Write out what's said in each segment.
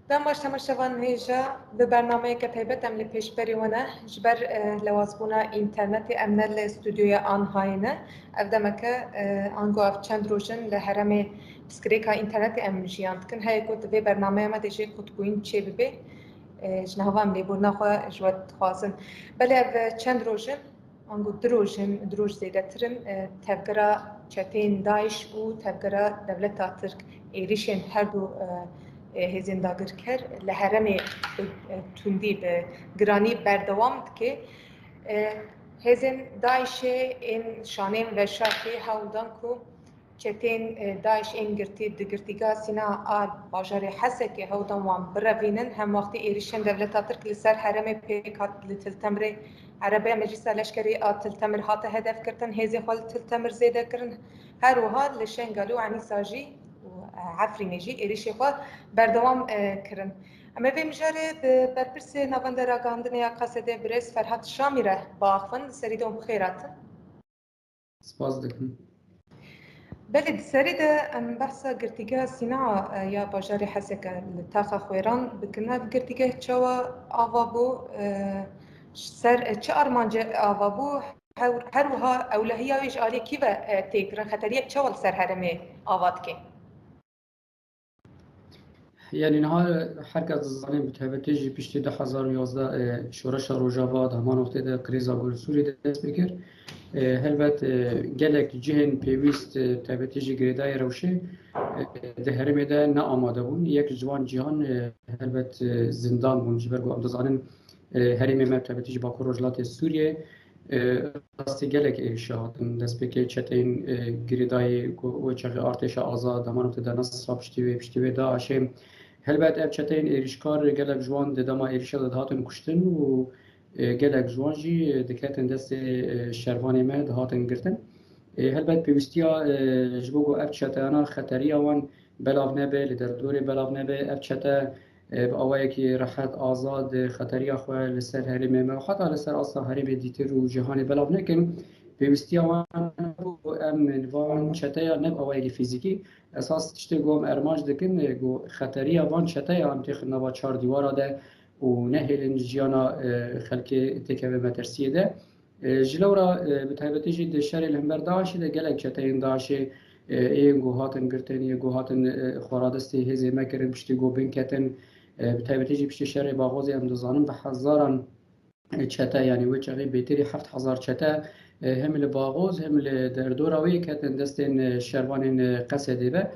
داماش تماشاوان هیجا به برنامه که تایبت ام لپیش بریونه جبر لوازبونا اینترنت امن الاستودیوی آنهاینه افدمک آنگو اف چند روشن لحرم سکریکا اینترنت ام جیاند کن های کد به برنامه ما دیجی کد بوین چه ببی جنهوام لیبورنا خو جوات خواصن بله اف چند روشن آنگو دروج زیده ترن تفکر چتین داعش و تفکر دولت ترک ایریشن هر دو هزین داگر کر لحرم تندی به گرانی بردوام که هزین داعش این شانیم و شاکی هاودان کو چتین داعش این گرتی دگرتیگا سینا آل باجار حسه که هاودان وام بروینن هم وقتی ایریشن دولت ترک لسر حرم پیکات لتلتمر عربی مجلس لشکری تلتمر هات هدف کردن هزین خال تلتمر زیده کردن هر وها لشنگالو عنی ساجی عفري نجي إيريشي خوا بردوام كرن أما في مجاري بربرس نافندرا قاندنيا قصدي بريس فرحات شامرة باخفن سريدهم بخيرات سپاس دکن. بلد سريد أم بحثا قرتيقا صناعة يا باجاري حسكا لتاخا خويران بكنا بقرتيقا تشاوا آوابو سر تش أرمانجا آوابو هروها أولهية ويش آلي كيفا تيكرن خطرية تشاول سر هرمي آواتكي یعنی نهار حرکت زنان بتهبتیجی پیشتی 2011 شورش روجاوا همان وقتی ده کریزا گل سوری دست بکر هلبت گلک جهن پیوست تهبتیجی گریدای روشه ده هرمی ده نه آماده بون یک جوان جهان هلبت زندان بون جبر گو امتزانن هرمی مب تهبتیجی با کروجلات سوریه راستی گلک شهادن دست بکر چتین گریدای و چه ارتش آزاد همان وقتی ده نصر پشتی داعش هلبت اب چتین ایریشکار گلک جوان دما ایریشا دهاتن کشتن و گلک جوان جی دکاتن دست شروانی ما دهاتن گرتن هلبت پیوستیا جبوگو اب چتانا خطری آوان بلاو نبه لدردور بلاو نبه اب چتا بآوایی که راحت آزاد خطری آخواه لسر هرمی ما و حتی لسر اصلا هرمی دیتر و جهانی بلاو نکن پیوستی آوان ام وان چتایا نب آوایی فیزیکی اساس تشتی گوم ارماج دکن گو خطری آوان چتایا هم تخنا با 4 دیوارا ده و نهیلن جیانا خلک تکه مترسیه ده جلورا بتایبتی جد شر الهمبر داعش ده گلک چتاین داعش این گو هاتن گرتنی گو هاتن خورادستی هزی مکرن پشتی گو بنکتن بتایبتی جد پشتی شر باغوزی هم دزانم به هزاران چتا یعنی و چقی بیتری 7000 چتا هم لباغوز هم لدردوراوی کتن دستن شروان قصدی به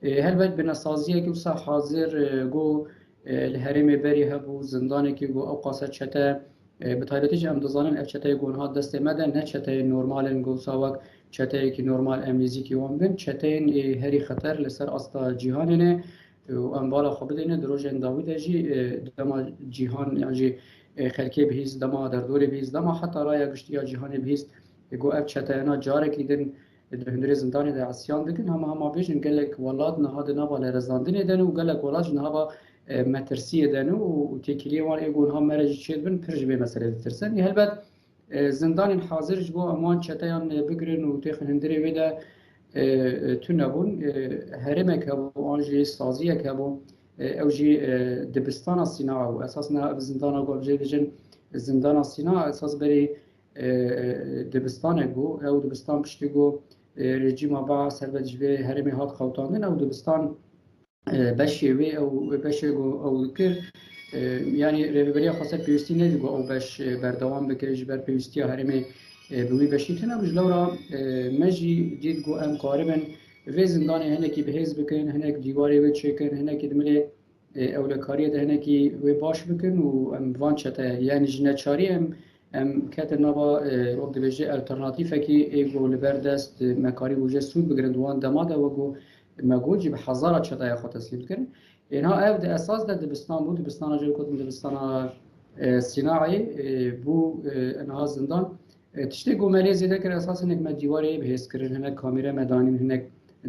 هلبت بنسازیه که وسا حاضر گو الهرم بری هبو زندانی که گو اوقاس چتا بتایبتی هم دزانن اف چتا گونها دست مدن نه چتا نورمال گو ساوک چتا که نورمال امیزی که وام بن چتا هری خطر لسر استا جهانه و انبالا خوب دینه دروژن داوود جی دما جهان یعنی خلکی بهیز دما در دوری بهیز دما حتی رای گشتیا جهانی بهیز گو اف چتاینا جاره کی دن هندری زندانی در آسیان دکن هم بیشن گلک ولاد نهاد نباله رزاندنی دن و گلک ولاد نهاد مترسیه دن و تکیلی وان ایگون هم مرج چید بن پرج به مسئله ترسن هلبت زندان حاضر جو امان چتایان بگرن و تخ هندری ودا تو نبون هرمک و آنجی سازیه که بو اوجی دبستان سینا و اساسا زندان گو بجن زندان سینا اساس بری دبستان گو او دبستان پشتی گو رژیم با سربت جوی هرمی هات خوتاندن او دبستان بشی وی او بشی گو او کر یعنی رهبری خاصه پیوستی ندیگو او بش بردوام بکرش بر پیوستی هرمی بوی بشی تنم جلورا مجی دید گو ام قاربن وی زندان هنکی بهز بکن هنک دیواری وی چکن هنکی دملی اولکاری ده هنکی وی باش بکن و ام وان چته یعنی جنچاری ام کت نوا وقت بجه الترناتیفه کی ایگو لبردست مکاری وجه سود بگرند وان دماده و گو مگوجی به هزار چته یا خود تسلیم کردن اینها اف ده اساس ده دبستان بود دبستان جل کدوم دبستان صناعی بو انها زندان تشتی گو ملیزی ده کر اساس هنک مدیواری بهز کردن هنک کامیرا مدانی هنک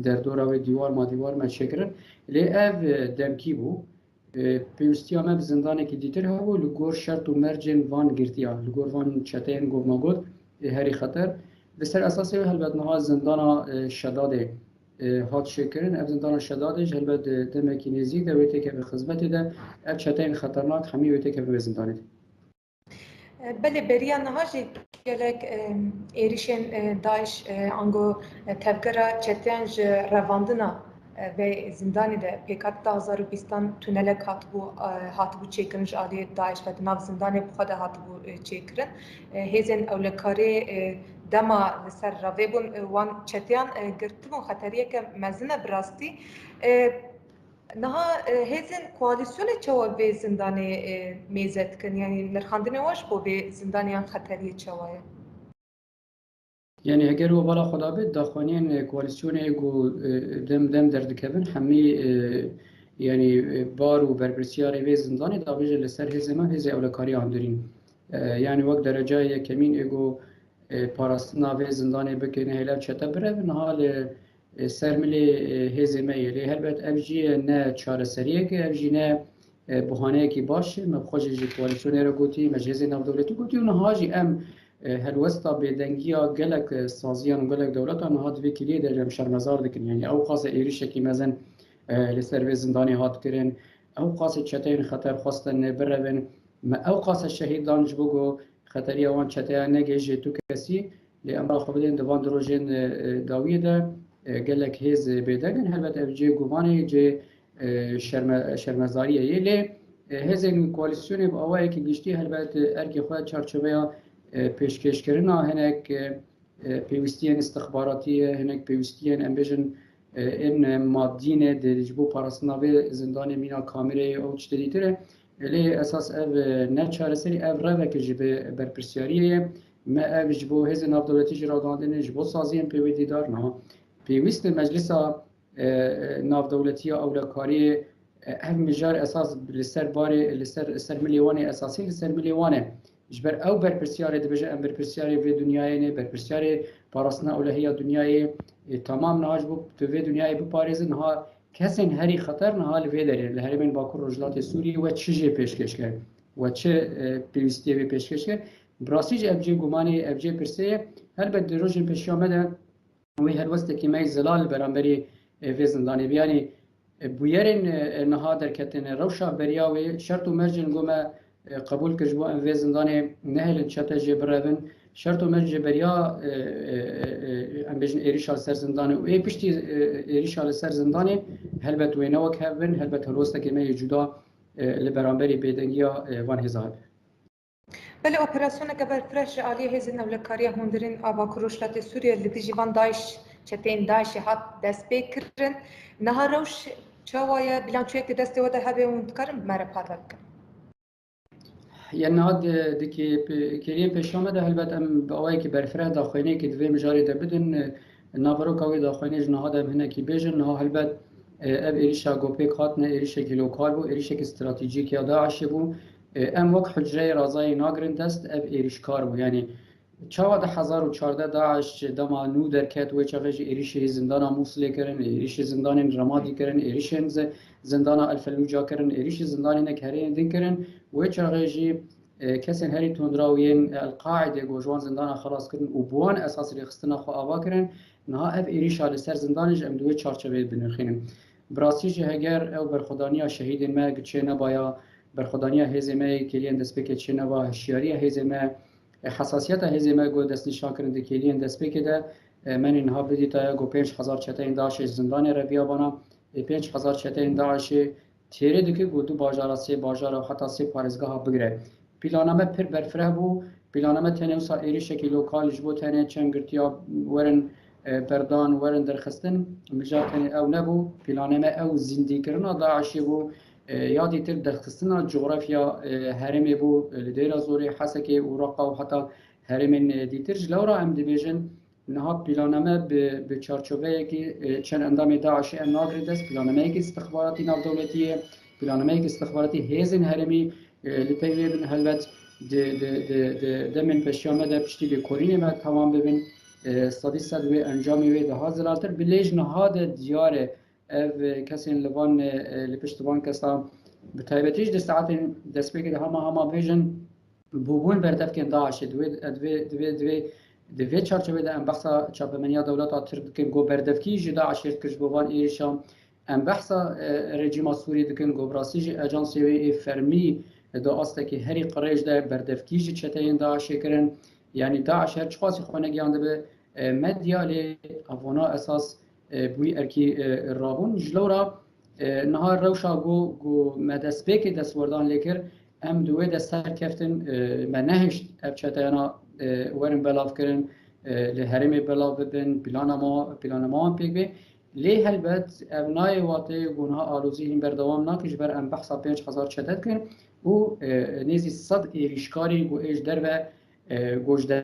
در دور و دیوار ما دیوار ما شکرن لی اف دمکی بو پیوستی هم زندانی که دیتر هوا لگور شرط و مرجن وان گرتیا لگور وان چتین گو مگود هری خطر بسر اساسی هلبت نها زندان شداد هات شکرن اف زندان شدادش هلبت دمکی نزیک ده ویتی که به خدمت ده اف چتین خطرناک همی ویتی که به زندانه بله بریان نهاجی گلک ایریشن داعش آنگو تفکر چتین رواندنا و زندانی ده پیکات 2020 تونل هاتبو چیکرنش آلی داعش و ناو زندانی بخواد هاتبو چیکرن هیزن اولکاری دما لسر راویبون وان چتیان گرتبون خطریه که مزنه براستی نها هیزن کواليسيون چوا به زندانی میزد کن یعنی نرخاندنه واش بو به زندانیان خطری چواه یعنی اگر و بالا خدا بید داخوانین کواليسيون ایگو دم دردکبن همی یعنی بار و برپرسیار به زندانی دابیج لسر هزما هز اولکاری آمدرین یعنی وقت درجه کمین ایگو پاراستنا به زندانی بکنه هلال چتا بره نهال سرملی هزمه یلی هلبت افجی نه چاره سریه که افجی نه بهانه کی باشه مبخوش جی کواليسيون رو گوتی مجلس نو دولتی گوتی و نهاجی ام هلوستا بدنگیا گلک سازیان و گلک دولت آنها دوی کلیه در جمع شرمزار دکن یعنی او قاس ایریش کی مزن لسر به زندانی هات کرن او قاس چتین خطر خواستن برون او قاس شهید دانج بگو خطری آن چتین نگیج تو کسی لی امرا خودین دوان دروژن داویده گلک هیز بدگن هلبت افجی گوانی جه شرمزاریه یلی هیز این کواليسيون با اوای که گشتی هلبت ارکی خود چارچوبه پیشکش کردن هنک پیوستیان استخباراتی هنک پیوستیان امبیشن این مادین دیجبو پاراسناوی زندان مینا کامره او چتریتره لی اساس اف نچاره سری اف روه که جبه برپرسیاریه ما اف جبو هز ناف دولتی جراداندن جبو سازیم پیویدی دار نه پیوست مجلس ناف دولتی اولکاری اف مجار اساس لسر باری لسر ملیوانه اساسی لسر ملیوانه جبر او برپرسیاری دبجه ام برپرسیاری به دنیای نه برپرسیاری پاراسنا اولهیا دنیای تمام نهاج بو تو به دنیای بو پاریز نها کسین هری خطر نها لوی داره لهرمن باکو رجلات سوریه و چه پیشکش کرد و چه پیوستی به پیشکش کرد براسیج افجی گمانی افجی پرسه هر بد روزن پیش آمده و هر وقت که می زلال برانبری و زندانی بیانی بویرن نها در کتن روشا بریاوی شرط و مرجن گومه قبول کجبو ام وی زندانی نهل چتا جبرابن شرط و مرج بریا ام بیشن ایریشال سر زندانی و ای پشتی ایریشال سر زندانی هلبت ویناوک هفن هلبت هلوستا که می جدا لبرانبری بیدنگیا وان هزار بله اپراسیون که برفرش عالی هزین اولکاری هندرین آبا کروشلات سوریه لیدی جوان داعش چتین داعش هات دست بکرن نها روش چوایه بلانچوی که دسته وده هبه وندکارم مره پادک یعنی هاد دکی کلیم پیش آمده هلبت ام باوی که برفره داخلی که دوی مجاری ده بدن نابرو کاوی داخلی جنهاد ام هنه کی بیشن نه هلبت اب ایریشا گوپی خات نه ایریشا کی لوکال بو ایریشا کی استراتژیک یا داعش بو ام وقت حجره رازای ناگرند است اب ایریش کار بو یعنی چهار 1014 داعش دما نو درکت و چاوج ایریش زندان موصل کردن ایریش زندان رمادی کردن ایریش زندان الفلوجا کردن ایریش زندان نکهرین دین کردن و چاوج کسین هری تندراوین القاعده گوجوان زندان خلاص کردن و بوان اساس رخصتنا خو آوا کردن نه اف ایریش على سر زندانج ام دوی چارچوبه بنرخینم براسیج هگر او برخدانیا شهید ما گچه نبایا برخدانیا هزمه کلین دست بک چه نبا شیاری هزمه حساسیت هزمه گو دست نشان کردن کلین دست بک ده من اینها بدی تا گو 5000 چتین داعش زندان ربیا بانا 5000 چتین داعش تیره دکی گو دو باجارا سه باجارا حتی سه پارزگاه بگیره پلانامه پر برفره بو پلانامه تنه وسا ایری شکل لوکال جبو تنه چنگرتیا ورن بردان ورن درخستن مجاتن او نبو پلانامه او زندگی کردن داعش بو یادی تر درخستن جغرافیا هرمی بو لدیر زوری حسکی و رقا و حتی هرمین دیتر جلورا ام دیویژن نها پلانامه به چارچوبه که چند اندام داعش ام ناگرد است پلانامه که استخباراتی ناو دولتیه پلانامه که استخباراتی هیزن هرمی لپیوی بن هلوت دمن پشیامه ده پشتی به کورینه ما تمام ببین صدی صد و انجامی و ده حاضراتر بلیج نهاد دیاره اف کسین لبان لپشتوان کسا بتایبتیش دستعات دست بگه همه ویژن بوبون بردف کن داعش دوی دوی چارچوبه ده ام بحثا چاپمنیا دولت ترک دکن گو بردفکی جدا عشیرت کرش بوان ایرشام ام بحثا رژیم سوری دکن گو براسیج اجانسی و فرمی دا است که هری قریش ده بردفکی ج چتاین داعش کرن یعنی داعش هر چخاصی خونه گیانده به مدیال افونا اساس بوی ارکی رابون جلورا نهار روشا گو مدسبک دستوردان لیکر ام دوی دستر کفتن منهشت اب چتاینا ورن بلاف کرن لهرمی بلاف ببن پلان ما هم پیک بی لی هلبت ابنای واتی گونها آلوزی هم بردوام ناکش بر ام بحثا 5000 چتت کن و نیزی صد ایریشکاری گو ایش در و گوشدر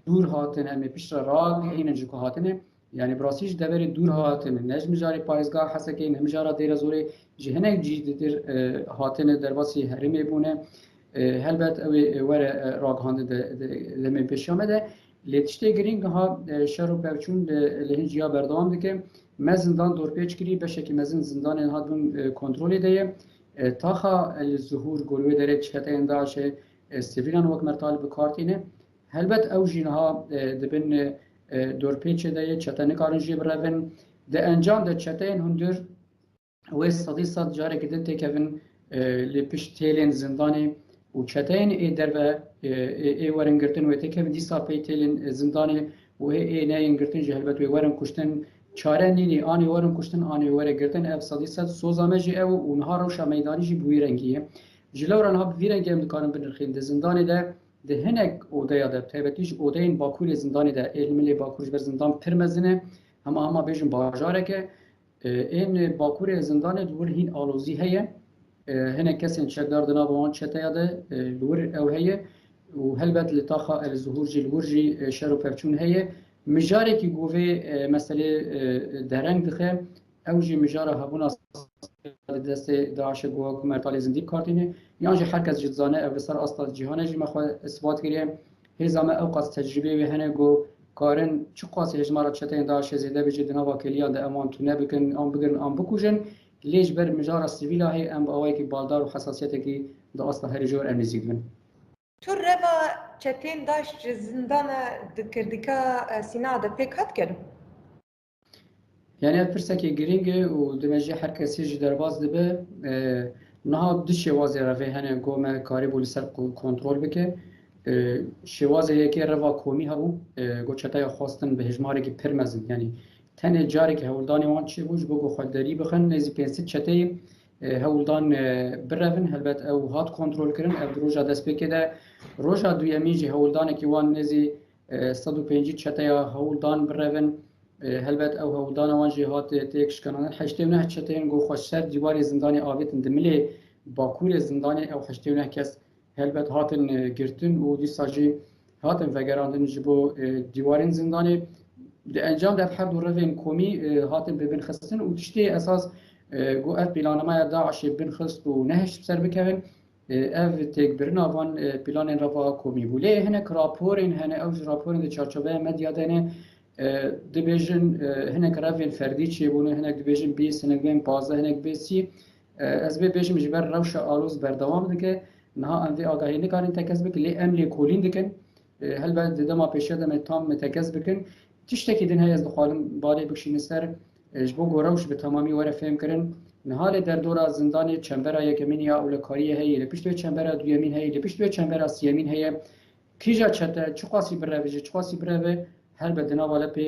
دور هاتن امی پیش راگ این انجکو هاتنه یعنی براسیش دوری دور هاتن نج مجاری پایزگاه حسکی نمجارا دیر زوری جهنه جیدتر هاتن در باسی هرمی بونه هلبت اوی ور راگ هاند لمی پیش آمده لیتشته گرینگ ها شر و پرچون لهنجیا بردام دیگه مزندان دور پیچ کری بشه که مزن زندان این هاتون کنترلی دیه تاخا الظهور گلوی داره چکت انداشه سیویلان وقت مرتال بکارتینه هلبت او جینها دبن دور پیچ دیه چتنه کارنجی برون ده انجام ده چتین هندر و صدی صد جاره که دنته کهون لپش تیلین زندانی و چتین ای در و ای ورن گرتن و تکه دیسا پی تیلین زندانی و ای نه گرتن جهلبت و ورن کشتن چاره نینی آنی ورن کشتن آنی ور گرتن اف صدی صد سوزامجی او اونها روشا میدانی جی بوی رنگیه جلوران ها بوی رنگی هم دکارن بنرخین ده زندانی ده هنگ اودیا ده تایبتیش اودین باکور زندانی ده علمی باکورش بر زندان پرمزنه اما بیشم باجاره که این باکور زندان دور هین آلوزی هیه هنگ کسی چکدار دنا بوان چتایا ده دور او هیه و هلبت لطاقه الظهور جی الور جی شر و پرچون هیه مجاری که گوه مسئله درنگ دخه او جی مجاره هبونا دست داعش گوه مرتال زندگی کارتینه یعنی هر کس جزانه او سر اصل جهان جی مخواه اثبات کریه هزامه اوقات تجربه و هنه گو کارن چه قاسی هجمارات چتین داعش زیده بجی دنا واکلیا ده امان تو نبکن آن بگرن آن بکوژن لیج بر مجاره سیویلا هی ام باوی که بالدار و حساسیت که ده اصل هر جور امنیزی بن تو روا چتین داعش زندان دکردیکا سینا ده پیک هات کرد یعنی پرسه که گرینگه و دمجی هر کسی جی درباز دبه نها دو شوازی روی هنه گومه کاری بولی سر کنترل بکه شوازی یکی روا کومی هبو گو چتای خواستن به هجماری که پرمزن یعنی تنه جاری که هولدانی وان چی بوش بگو خودداری بخن نیزی پینسید چتای هولدان برون هلبت او هات کنترل کرن او روژا دست بکه ده روژا دویمی جی هولدانی که وان نیزی 150 چتای هولدان برون هلبت او هولدان وان جهات تکش کنن حشتونه چتین گو خوشتر دیوار زندانی آویت اندملی باکور زندانی او حشتونه کس هلبت هاتن گرتن و دی ساجی هاتن وگراندن جبو دیوارین زندانی ده انجام ده هر دو روین کومی هاتن ببن خستن و تشتی اساس گو اف پلانما داعش بن خست و نهش سر بکوین اف تک برنا وان پلان روا کومی بوله هنه راپورین هنه او راپورین ده چارچوبه مدیا دنه دبیجن هنگ روین فردی چی بونه هنگ دبیجن 20 هنگ بین 15 هنگ 20 از به بیجم جبر روش آلوز بردوام دیگه نه اندی آگاهی نکارین تکس بکن لی املی کولین دیگه هل بعد دما پیشه دم تام متکس بکن تشتکی دین های از دخالم بالی بکشین سر جبو گروش به تمامی وره فهم کردن نهال در دور زندانی چنبرا یکمین یا اولکاری هی لپیشتو چنبرا دویمین هی لپیشتو چنبرا سیمین هی کیجا چته چقاسی بروی چقاسی بروی هر بدنا ولا بي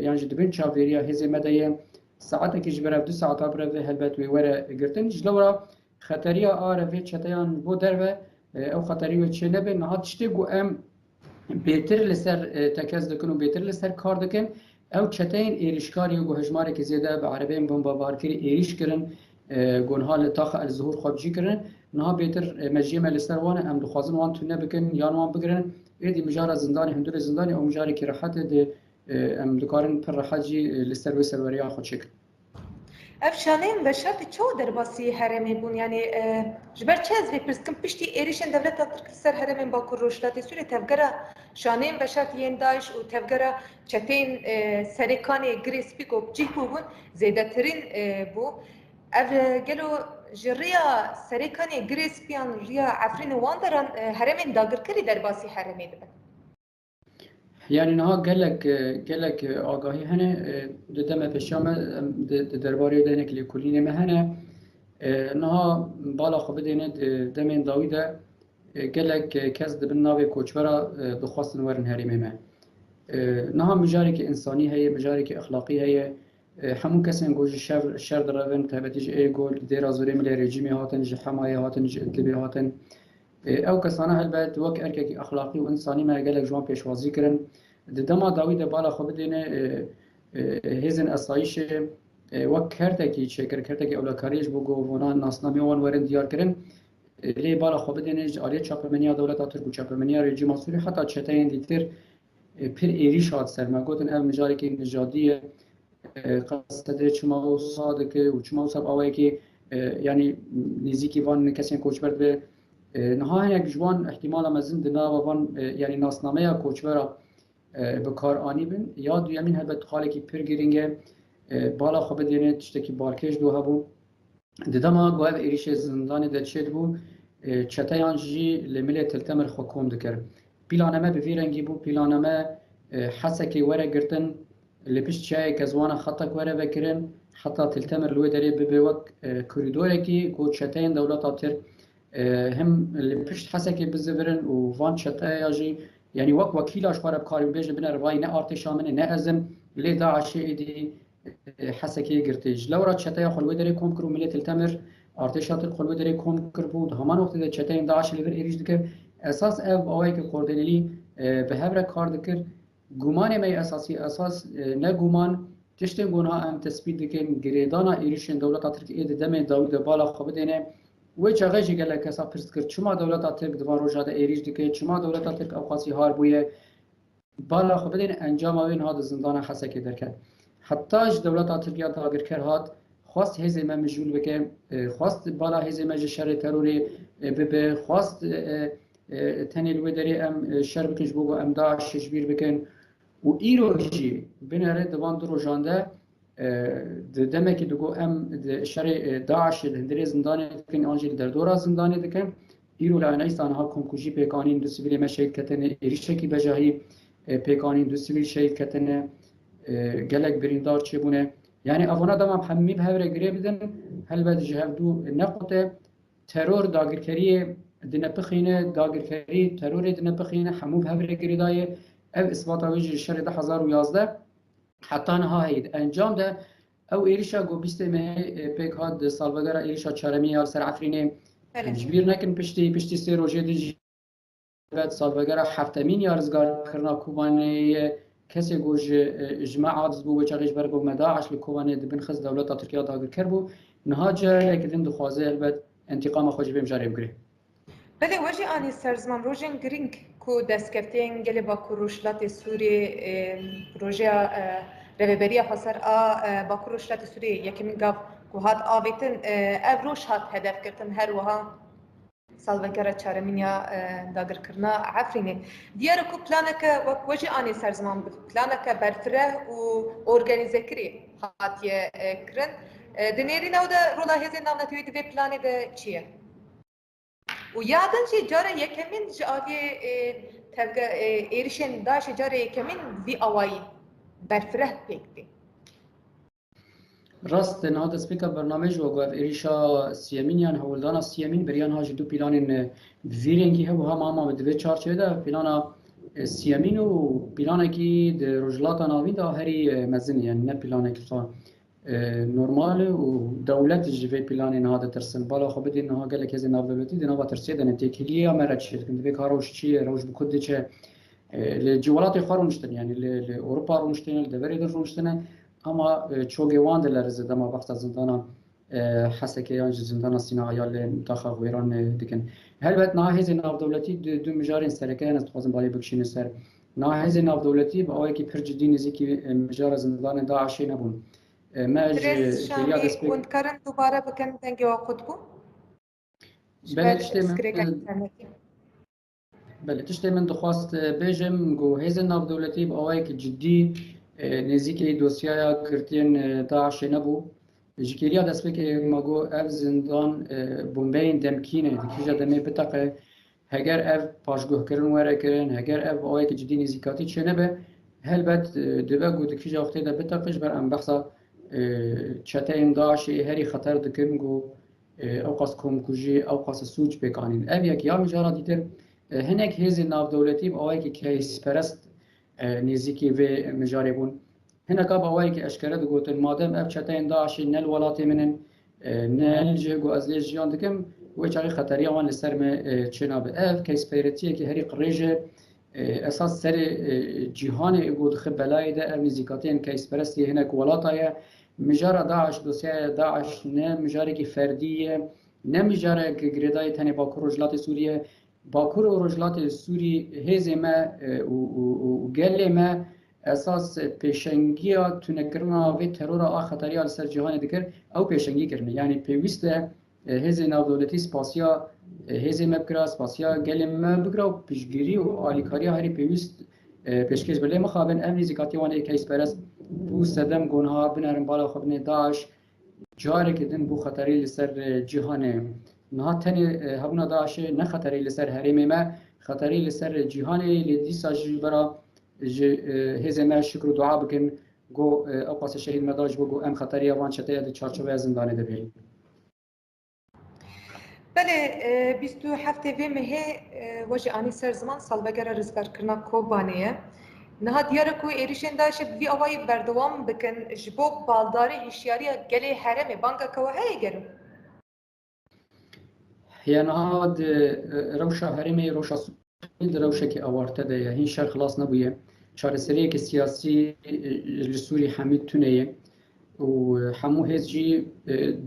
يعني جدبين شافيريا هزي مدايا ساعات كيش برا 2 ساعات برا هل بات ورا قرتن جلورا خطريه في تشتيان بو دربه او خطريه تشنبه نهات تشتيغو ام بهتر لسر تكاز دكن وبهتر لسر كار دكن او تشتين ايريشكاري و هجماري كي زياده بعربين بومبا باركري ايريش كرن گونها لطاخ الظهور خابجي كرن نها بهتر مجيمه لسر وانا ام دخوازن وان تونه بكن يان وان بگرن ایدی مجاره زندانی هندور زندانی او مجاره کی راحت ده ام دکارن پر راحتی لستر و سروریا خود شکل افشانین به شرط چو در باسی هرمی بون یعنی جبر چه از ویپرسکم پشتی ایریشن دولت ترک سر هرمین با کروشلاتی سوری تفگرا شانین به شرط ین داعش و تفگرا چتین سرکانی گریس پیکو بجی بون زیده ترین بو اف گلو جریا سرکانی گریس بیان ریا عفرین واندران هرمین داگر کری در باسی هرمی دبن یعنی نها گلک آگاهی هنه دم پیشام درباره دینه کلی کلینه مهنه نها بالا خوب دینه دمین داویده گلک کس دبن ناوی کوچبرا دخواستن ورن هریمه مه نها مجاری که انسانی هی مجاری که اخلاقی هی همون کسین گوش شر درون تبتیج ای گول دیر ازوری ملی رژیمی هاتن ج حمایه هاتن ج ادلبی هاتن او کسانه هلبت وک ارکی اخلاقی و انسانی ما گلک جوان پیشوازی کرن دما داوید بالا خوب دینه هیزن اسایش وک کرتکی چکر کرتکی اولکاریش بو گوونان ناسنامی وان ورن دیار کرن لی بالا خوب دینه آلیت چاپمنیا دولت ترک و چاپمنیا رژیم سوری حتی چتاین دیتر پر ایریش هات سر ما گفتن ام مجاری که نژادیه قصد چما و صادقه و چما و سب آوایی که یعنی نزیکی وان کسی کوچبر به نهایت یک جوان احتمال مزن دنا و وان یعنی ناسنامه یا کوچبر به کار آنی بین یا دویمین هلبت خالی که پر گیرینگه بالا خوب دینه تشتکی بارکش دو هبو دما گوهد ایریش زندانی ده چید بو چتایان جی لمل تلتمر حکوم دکر پیلانمه به ویرنگی بو پیلانمه حسکی وره گرتن لپیش چای کزوان خطا وره بکرن حتی تلتمر لوی داری به وک کوریدوره کی گو چتاین دولت آتر هم لپیش حسکی بزورن و وان چتای جی یعنی وک وکیلاش خراب کاری بیش بنر وای نه ارتشامنه نه ازم لی داعشی دی حسکی گرتیج لورا چتای خلوی داری کم کرو ملی تلتمر ارتشات خلوی داری کم کر بود همان وقت ده چتاین داعش لیور ایریج دکر اساس او آوای که کوردنلی به هر کار دکر گمان می اساسی اساس نه گمان تشتن گونها ام تثبیت دکن گریدانا ایریشن دولت ترکیه دم داوود بالا خوب دینه و چه جی گله کسا پرست کرد چما دولت ترک دوان روجاده ایریج دکه چما دولت ترک اوقاسی هار بویه بالا خوب دینه انجام اوین هاد زندان حسکی درکد حتیش دولت ترکیه داگر کرد هاد خواست هزی ما مجول بکه خواست بالا هزی ما شر تروری به خواست تنیل و داری ام شر بکنش بگو ام داعش شبیر بکن و ایروجی بنره دوان درو جانده دمه که دگو ام شر داعش هندری زندانی دکن آنجی در دورا زندانی دکن ایرو لعنیست آنها کنکوژی پیکانین دو سیویل ما شهید کتنه ایریشه کی بجاهی پیکانین دو سیویل شهید کتنه گلک بریندار چه بونه یعنی افونا دام همی به هر گری بدن هل بعد جهاد دو نقطه ترور داگرکری دنیا بخینه داگرکری ترور دنیا بخینه همو به هر گری دای او اثبات ویژ شر 2011 حتی نهایت انجام ده او ایریشا گو بیست مه پیک هاد سالوگر ایریشا چارمی یا سر عفرینه جبیر نکن پشتی سی روزه دیجی بعد سالوگر هفتمین یارزگار کرنا کوبانی کسی گوش اجماع عادز بو و چاقیش برگو مداعش لکوبانی دبن خز دولت ترکیه داگر کر بو نهاجه لکدن دخوازه البته انتقام خوش بیم جاری بگیره بله وجه آنی سرزمان روزن گرینگ کو دستکفتین گلی با کروشلات سوری پروژه رهبری خسر با کروشلات سوری یکی من گفت کو هات آویتن افروش هات هدف کردن هر وها سالوگر چارمینیا داگر کرنا عفرینه دیار کو پلانک وجه آنی سرزمان پلانک برفره و ارگانیزه کری هاتیه کرن دنیری نو ده رولا هزی نام نتوی دوی پلانی ده چیه؟ و یادن چی جاره یکمین جاری تبگه ایرشن داش جاره یکمین بی آوایی برفره پیکتی. راست نهاد اسپیکر برنامه جو گفت ایریشا سیمین یان هولدانا سیمین بریان هاج دو پلانین ویرینگی هبو هم اما بدوی چارچه ده پلانا سیمین و پلانا کی ده رجلاتا ناوین ده هری مزنی یعنی نه پلانا کی صار نورمال و دولت جوی پلانی نهاد ترسن بالا خب بدین نها گله کسی نهاد دولتی دینا با ترسیه دنه تکلیه مرد شد کنده به کاروش چیه روش بکده چه لجوالات خارونشتن یعنی لاوروپا رونشتن لدوری در رونشتن اما چوگوان دلرزه دما وقت زندانا حسکه یا زندانا صناعی منطقه ایران دیگن هر وقت نه هیز نهاد دولتی دو مجارین سرکه است خوازم بالی بکشین سر نه هیز نهاد دولتی با آیه که پرجدی نزدیکی مجار زندان داعشی نبود ماج شامی کندکارن دوباره بکن دنگی وقت بو؟ بله تشتی من دخواست بیجم گو هیز ناف دولتی با آوایی که جدی نزدیکی دوسیای کرتین داعشی نبود جکیریا دست بکه مگو اف زندان بومبین دمکینه دکیجا دمی بتاقه هگر اف پاشگاه کردن وره کردن هگر اف آوای که جدی نزیکاتی چه نبه هلبت دبا گود کی جاخته ده بتاقش بر ام بخصا چته این داعش هری خطر دکن گو اوقاس کم کجی اوقاس سوج بکانین اف یک یا مجارا دیتر هنک هیز ناو دولتی با آوای که کیس پرست نزیکی و مجاری بون هنک آب آوای که اشکره دو گوتن مادم اف چته این داعش نل ولاتی منن نل جهگو از لیج جان دکم و چاری خطری آن لسر ما چناب اف کیس پیرتیه که هری قریجه اساس سر جهان اگود خبلای ده ام نزیکاتین کیس پرستی هنک ولاتایه مجار داعش دوسیه داعش نه مجاری که فردیه نه مجاری که گریدای تنی باکور رجلات سوریه باکور رجلات سوری هزه ما و گله ما اساس پیشنگی تونکرنا و ترور آخطری آل سر جهان دکر او پیشنگی کرنه یعنی پیوسته هزه ناو دولتی سپاسیا هزه مبکرا سپاسیا گلم مبکرا و پیشگیری و آلیکاری هری پیوست پیشکش بله مخابن ام نزیکاتی وانه کیس پرست بو سدم گونها بنرم بالا خبن داعش جاره که دن بو خطری لسر جهانه نه تنی هبونا داعش نه خطری لسر حریم ما خطری لسر جهانه لیدی ساجی برا هزه ما شکر و دعا بکن گو اقاس شهید مداج بگو ام خطری وان چته ده چارچوبه زندانه ده بیل بله 27 وی مه وجه آنی سر زمان سالبگر رزگار کرنا کوبانیه نها دیاره کو ایریشن داشت وی آوای بردوام بکن جبو بالداری هشیاری گلی حرم بانگا کوه های گرم يعني هاد روشة هرمي روشة سوري روشة كي أوارته ده هين شر خلاص نبويه شار سرية كسياسي لسوري حميد تونية وحمو هزجي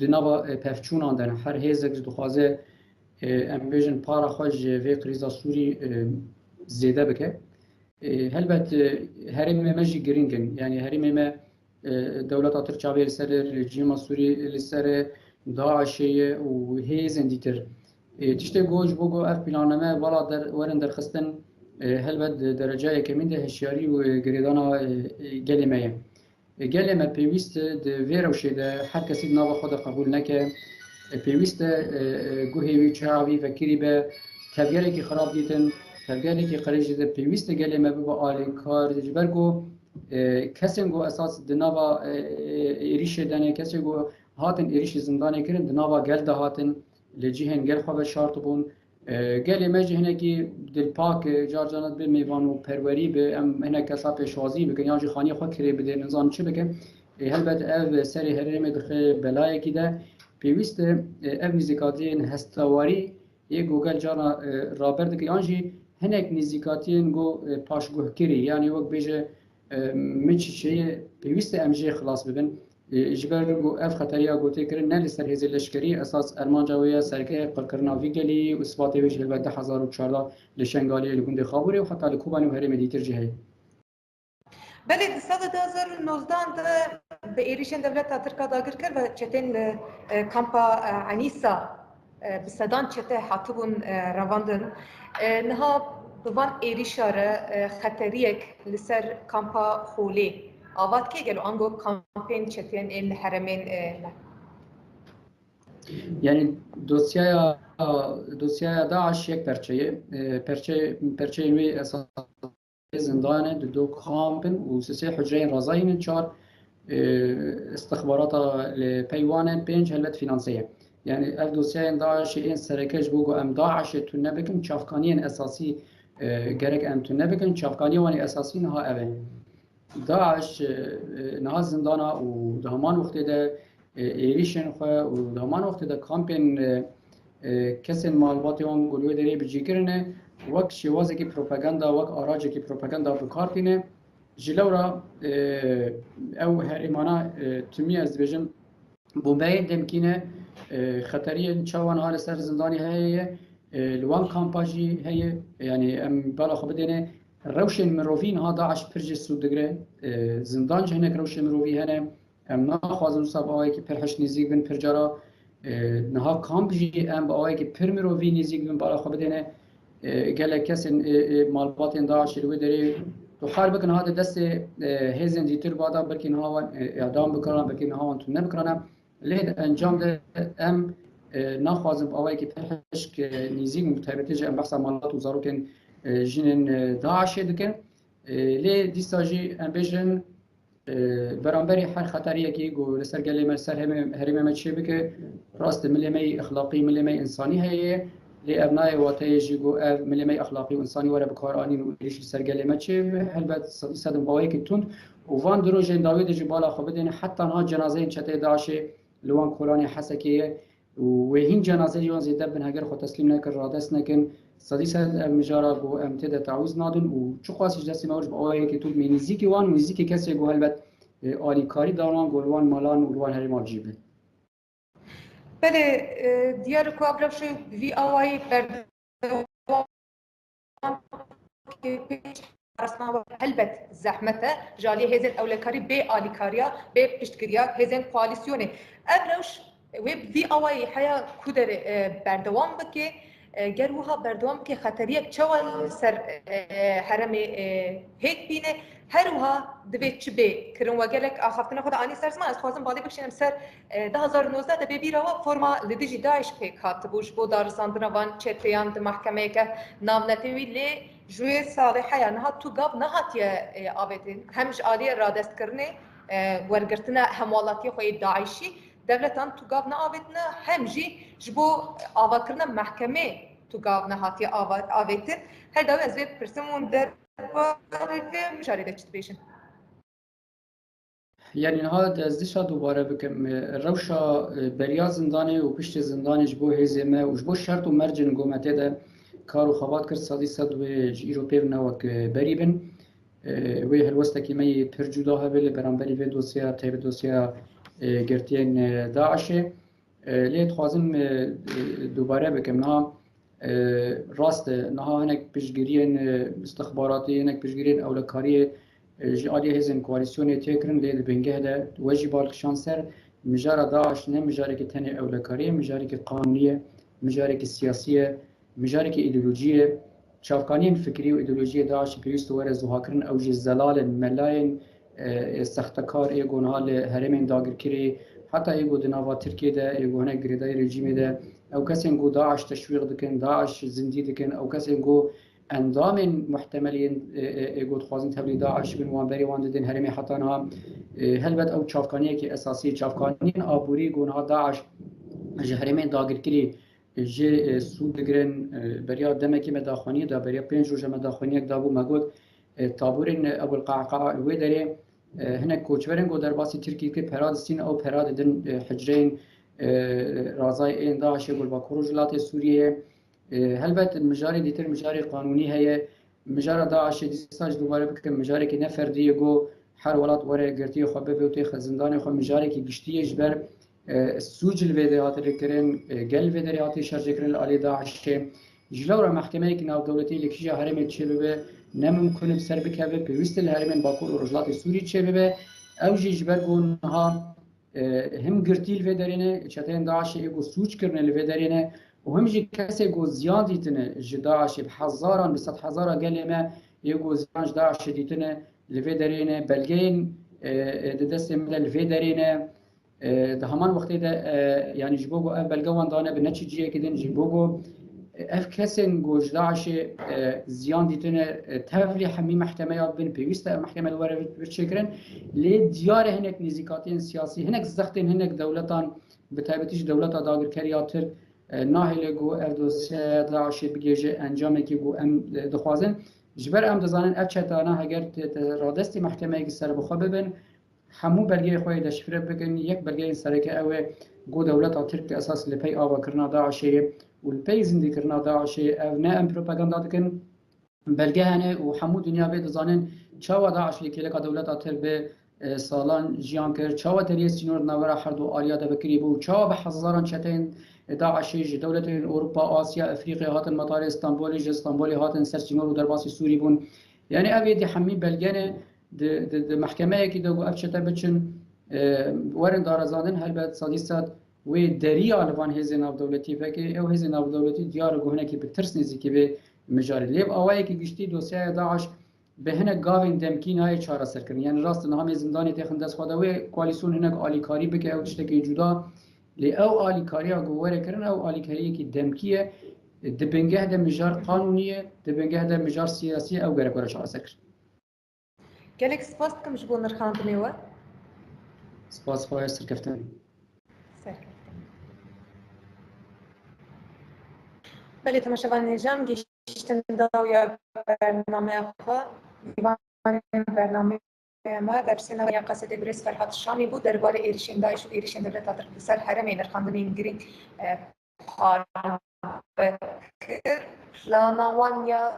دنابا پفچون آندن هر هزك دخوازه ام بيجن پارا خوش في قريزا سوري زيده بك هلبت هرمي مجي جرينجن يعني هرمي ما دولة ترچاوي لسر رجيم سوري لسر داعشية وهيزن ديتر تشتي گوش بگو اف پلانمه والا در ورن در خستن هلبت درجه کمین ده هشیاری و گریدانا گلمه گلمه پیوست ده ویروشه ده هر کسی ناو خود قبول نکه پیوست گوهیوی چاوی فکری به تبگری که خراب دیتن تبگری که قریج ده پیوست گلمه بگو آلین کار جبرگو کسی گو اساس دناوا ایریش دنه کسی گو هاتن ایریش زندانی کردن دناوا گل ده هاتن لجهن گل خواب شرط بون گل مجه هنه کی دل پاک جار جانت به میوان و پروری به ام هنه کسا پیشوازی بکن یا جی خانی خود کری بده نظام چه بکن هلبت او سری هرم دخل بلای کی ده پیوست او نزیکاتین هستواری یک گوگل جانا رابرد که آنجی هنه نزیکاتین گو پاشگوه کری یعنی وقت بیجه میچی چیه پیوست امجی خلاص ببین جبر گو اف خطریا گوته کرن نه لسر هزی لشکری اساس ارمان جویا سرکه قرقرنا ویگلی و اثبات ویش هلبت 1014 لشنگالی لگونده خابوری و حتی لکوبانی و هرم دیتر جهی بله سال 2019 ده به ایریشن دولت ترکا داگر کرد و چتین کامپا عنیسا بسدان چته حاطبون رواندن نها دوان ایریشاره خطریک لسر کامپا خولی آوات که گلو آنگو کامپین چتین الحرمین نه یعنی دوسیه داعش یک پرچه نوی اساس زندانه دو کامپن و سه حجره رضایین چار استخبارات لپیوان پنج هلبت فینانسیه یعنی اف دوسیه داعش این سرکش بگو ام داعش تونه بکن چافکانی اساسی گرک ام تونه بکن چافکانی وانی اساسی نها اوه داعش نها زندانه و دهمان وقتی ده ایریشن خواه و دهمان وقتی ده کامپین کسی معلوماتی اون گلوی داری بجی کرنه وقت شوازه کی پروپاگاندا وقت آراجه کی پروپاگاندا بکارتینه جلورا او هر ایمانا تمی از بجم بومبای دمکینه خطری چوان حال سر زندانی هیه لوان کامپاجی هیه یعنی ام بالا خب دینه روشن مروفین ها داعش پرج سودگره زندان جهنک روشن مروفی هنه ام نخوازم صاحب آوایی که پرحش نزیگ بن پرجارا نها کامپاجی ام با آوایی که پر مروفی نزیگ بن بالا خب دینه گله کسی مالبات داعش روی داره تو خار بکن هذا دست هزن دیتر بادا بلکه نهاون اعدام بکنن بلکه نهاون تو نبکنن لید انجام ده ام نخوازم آوایی که پشک نیزی متحبتی جا بحث مالات و زاروکن جنین داعش دکن لی دیستا جی ام بجرن برانبری هر خطریه که گو لسر گلی مرسر هریم مچه بکه راست ملیمه اخلاقی ملیمه انسانی هیه لی ابنای واتای جی گو ملیمه اخلاقی و انسانی وره بکارانی و ریش لسر گلی مچه هلبت صدم باوی که تند و وان درو جن داوید جی بالا خوب دین حتی ها جنازه این چته داعش لوان کورانی حسکیه و هین جنازه یوان زیده بن هگر خود تسلیم نکر رادست نکن صدیسه مجارا گو امتد تعویض نادن و چو خواستش دستی موج با آیه که تو مینیزی که وان میزی که کسی گو هلبت آلی کاری دارن گلوان مالان و گلوان هریم آجیبه. بله دیار کو ابرش وی آوای بردوام که پیش رسما هلبت زحمته جالی هزن اولکاری به آلی کاریا به پشتگیریا هزن کوالیسیونه ابرش وب وی آوای حیا کودر بردوام بکه گروها بردوام که خطریه چوال سر حرم هیت بینه هروها دبیت چه به کرن وگلک آخفتن خود آنی سر زمان از خوازم بالی بکشیم سر 2019 دبی بیروا فرما لدیجی داعش پیک هات بوش بو دارستان وان چتیان د محکمه که نام نتوی لی جوی صالحه یا نهات تو گاب نهات یا آبتین همش آلی را دست کرنه ورگرتنا هموالاتی خوی داعشی دولتان تو گاب نآبتنا همجی جبو آوا کرنا محکمه تو گاب نهات یا آبتن هر داوی از وید پرسمون در مشارده چت بیشن یعنی ها دزدیشا دوباره بکم روشا بریا زندانه و پشت زندانه جبو هزمه و جبو شرط و مرجن گومته ده کار و خوابات کرد سادی صد و ایروپی نوک بریبن و هلوسته که می پر جدا هبل برانبری و دوسیا تیب دوسیا گرتین داعشه لیت خوازم دوباره بکم نه راست نه هنک پیشگیرین استخباراتی هنک پیشگیرین اولکاری جالی هزن کواليسيوني تكرن ليد بنجه ده واجب الشانسر مجارة داعش نه مجارة كتني أولكارية مجارة كقانونية مجارة كسياسية مجارة كإيديولوجية شافكانين فكري وإيديولوجية داعش بيست ورز وهاكرن أو جزلال ملاين استخدكار إيجو نهال هرمين داغر كري حتى إيجو دناوا تركيا ده إيجو هناك جريداي رجيم ده أو كسين جو داعش تشويق دكن داعش زندي دكن أو كسين جو اندام محتملين يقول خوازن تبليد داعش بن وانبري وانددين هرمي حطانها هلبت او تشافكانيه كي اساسي تشافكانين ابوري گونها داعش جهرمين داگر كري جي سود دگرن بريا دمكي مداخوني دا بريا 5 روز مداخوني دابو مگود تابورين ابو القعقاع الويدري هنا كوچورن گو درباسي تركي كي پراد سين او پراد دن حجرين رازاي ان داعش يقول باكروجلات سوريه هلبت المجاري ديتر مجاري قانوني هي مجارة داعش ديساج دوباره بكم مجاري كي نفردي يجو حر ولات ورا قرتي خبه بيوتي خزندان خو مجاري كي قشتي جبر السوج الفيديوهات اللي كرين قال الفيديوهات شارج كرين علي داعش جلورا محكمه كي ناو دولتي اللي كيجا هرم تشبه نممكن بسر بكبه بيوست الهرم باكور ورجلات سوري تشبه او جبر گونها هم قرتي الفيديوهات چتين داعش يجو سوج كرن الفيديوهات وهم جي كاسي جو زيان ديتنا جداعش بحزارا بصد حزارا قال ما يجو زيان داعش ديتنا الفيدرينا بلجين دست من الفيدرينا ده همان وقت ده يعني جبوجو بلجوان دانا بنتيجة كده جبوجو اف كاسين جو جداعش زيان ديتنا تفري حمي محكمة بين بيوست محكمة الورا بتشكرن لديار هناك نزيكاتين سياسي هناك زختين هناك دولتان بتابتيش دولتا داغر كرياتر ناهل گو اردوس داعش بگیجه انجام کی گو ام دخوازن جبر ام دزانن اف چتانا اگر رادستی محکمه کی سر بخو ببن همو بلگه خوی دشفره بگن یک بلگه سر که او گو دولت ترک اساس لپی آوا کرنا داعش و لپی زندگی کرنا داعش او نه ام پروپاگاندا دکن بلگه هنه و همو دنیا به دزانن چاوا داعش لکه دولت ترک به سالان جیان کرد چاوا تریس جنور نورا هر دو آلیا ده بکری بو چاوا به هزاران چتین داعش دولت اروپا آسیا افریقیا هاتن مطار استانبول هاتن سرچینور و درباسی سوری بون یعنی اوی دی حمی بلگنه د محکمه کی دو افچته بچن ورن دارزادن هلبت صدیسات و دری آلوان هزین او دولتی فکر او هزین او دولتی دیار گهنه کی به ترس نزدیکی به مجاری لیب اوای کی گشتی دوسیه داعش به هنه گاوین دمکین های چاره سر کردن یعنی راست نام زندانی تخن دست خدا و کولیسیون هنه آلیکاری بکه او تشتکی جدا لی او آلیکاریا گواره کرن او آلیکاریه که دمکیه دبنگه ده مجار قانونیه دبنگه ده مجار سیاسیه او گره گره شخصه کرد. گلک سپاس کم جبو نرخاندنی و سپاس خواهی سرکفتنی. سرکفتنی. بله تماشاوان نجام گیشتن داویا برنامه خواه برنامه ما در سینما یا قصد بریس فرحات شامی بود درباره ایرشین داعش و ایرشین دولت آترکیسر حرم نرخاندنی گرین لانوان یا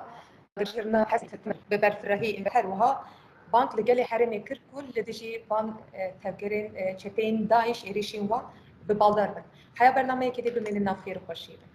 برشرنا حسيت ببرفرهي إن بحروها بانك لجالي حرمي كركول لديجي بان تفكرين شتين داعش إيريشين وا ببالدار حيا برنامج كده بمن النافير خوشيبه